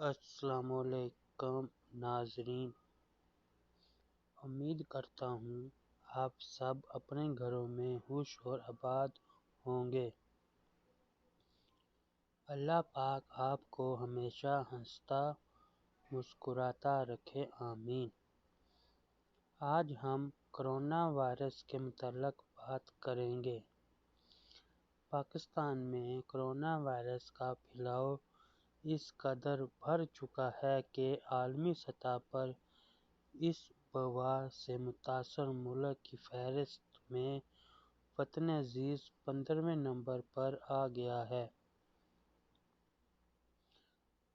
السلام علیکم ناظرین، امید کرتا ہوں آپ سب اپنے گھروں میں خوش اور آباد ہوں گے۔ اللہ پاک آپ کو ہمیشہ ہنستا مسکراتا رکھے، آمین۔ آج ہم کرونا وائرس کے متعلق بات کریں گے۔ پاکستان میں کرونا وائرس کا پھیلاؤ اس قدر بڑھ چکا ہے کہ عالمی سطح پر اس وبا سے متاثر ملک کی فہرست میں وطن عزیز 15ویں نمبر پر آ گیا ہے۔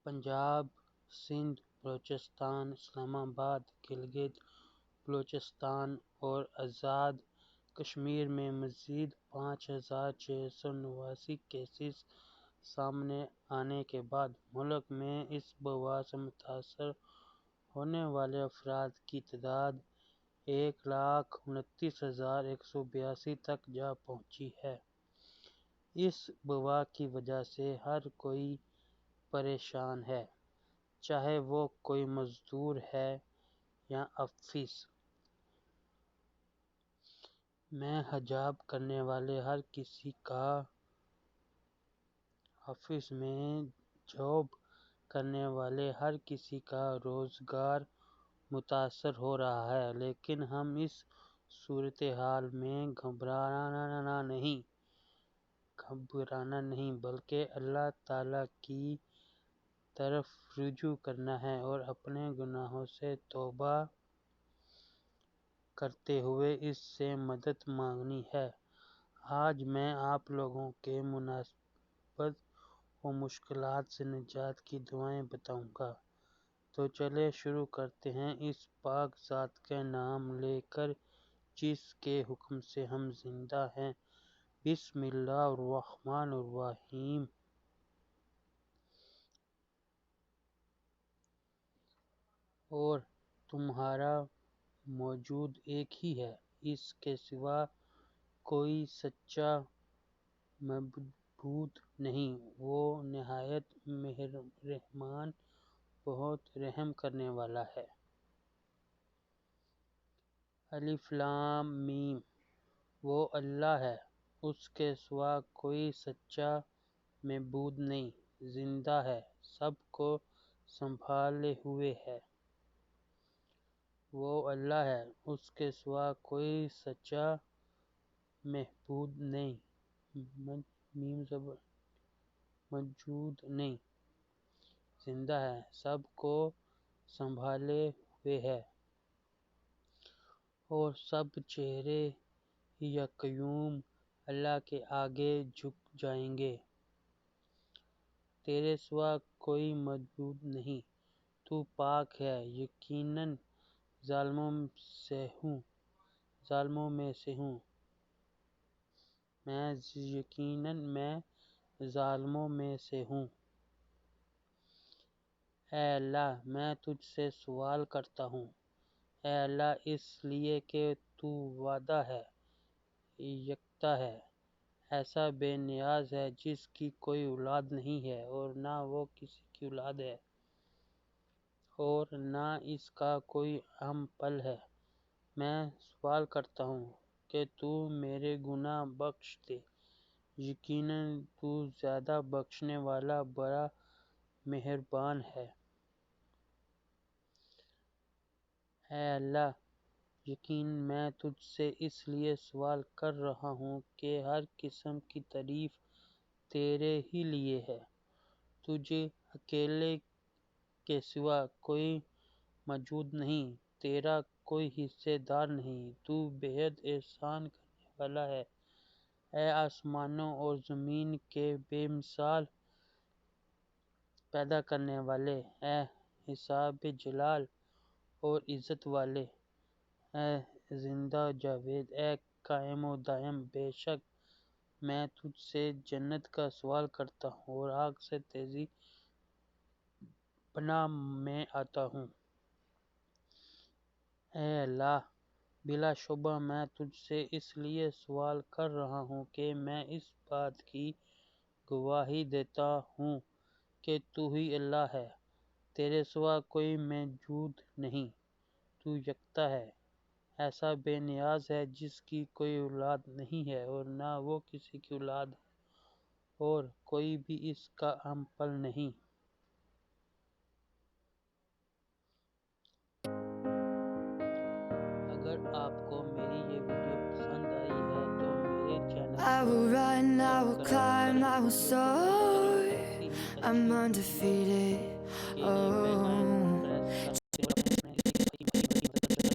پنجاب، سندھ، بلوچستان، اسلام آباد، گلگت بلوچستان اور آزاد کشمیر میں مزید 5689 کیسز سامنے آنے کے بعد ملک میں اس وبا سے متاثر ہونے والے افراد کی تعداد 1,29,182 تک جا پہنچی ہے۔ اس وبا کی وجہ سے ہر کوئی پریشان ہے، چاہے وہ کوئی مزدور ہے یا آفس میں حجاب کرنے والے ہر کسی کا، آفس میں جاب کرنے والے ہر کسی کا روزگار متاثر ہو رہا ہے۔ لیکن ہم اس صورتحال میں گھبرانا نہیں بلکہ اللہ تعالیٰ کی طرف رجوع کرنا ہے اور اپنے گناہوں سے توبہ کرتے ہوئے اس سے مدد مانگنی ہے۔ آج میں آپ لوگوں کے مصیبت و مشکلات سے نجات کی دعائیں بتاؤں گا۔ تو چلیں شروع کرتے ہیں اس پاک ذات کا نام لے کر جس کے حکم سے ہم زندہ ہیں۔ بسم اللہ الرحمن الرحیم۔ اور تمہارا موجود ایک ہی ہے، اس کے سوا کوئی سچا معبود نہیں، وہ نہایت مہربان بہت رحم کرنے والا ہے۔ الف لام میم۔ وہ اللہ ہے، اس کے سوا کوئی سچا معبود نہیں، زندہ ہے، سب کو سنبھالے ہوئے ہے۔ وہ اللہ ہے، اس کے سوا کوئی سچا معبود نہیں، موجود نہیں، زندہ ہے، سب کو سنبھالے ہوئے ہے۔ اور سب چہرے یکیوم اللہ کے آگے جھک جائیں گے۔ تیرے سوا کوئی معبود نہیں، تو پاک ہے، یقیناً ظالموں میں سے ہوں۔ میں ظالموں میں سے ہوں۔ اے اللہ، میں تجھ سے سوال کرتا ہوں، اے اللہ، اس لیے کہ تو وحدہ ہے، یکتا ہے، ایسا بے نیاز ہے جس کی کوئی اولاد نہیں ہے اور نہ وہ کسی کی اولاد ہے اور نہ اس کا کوئی ہم پل ہے۔ میں سوال کرتا ہوں کہ تو میرے گناہ بخش دے، یقیناً تو زیادہ بخشنے والا بڑا مہربان ہے۔ اے اللہ، یقیناً میں تجھ سے اس لیے سوال کر رہا ہوں کہ ہر قسم کی تعریف تیرے ہی لیے ہے، تجھے اکیلے کے سوا کوئی معبود نہیں، تیرا کوئی حصہ دار نہیں، تو بےحد احسان کرنے والا ہے۔ اے آسمانوں اور زمین کے بے مثال پیدا کرنے والے، اے صاحب جلال اور عزت والے، اے زندہ جاوید، اے قائم و دائم، بے شک میں تجھ سے جنت کا سوال کرتا ہوں اور آگ سے تیری پناہ میں آتا ہوں۔ اے اللہ، بلا شبہ میں تجھ سے اس لیے سوال کر رہا ہوں کہ میں اس بات کی گواہی دیتا ہوں کہ تو ہی اللہ ہے، تیرے سوا کوئی موجود نہیں، تو یکتا ہے، ایسا بے نیاز ہے جس کی کوئی اولاد نہیں ہے اور نہ وہ کسی کی اولاد ہے اور کوئی بھی اس کا ہم پل نہیں۔ اگر آپ کو میری یہ ویڈیو پسند آئی ہے تو میرے channel I will run, I will climb, I will soar. I'm undefeated. Oh.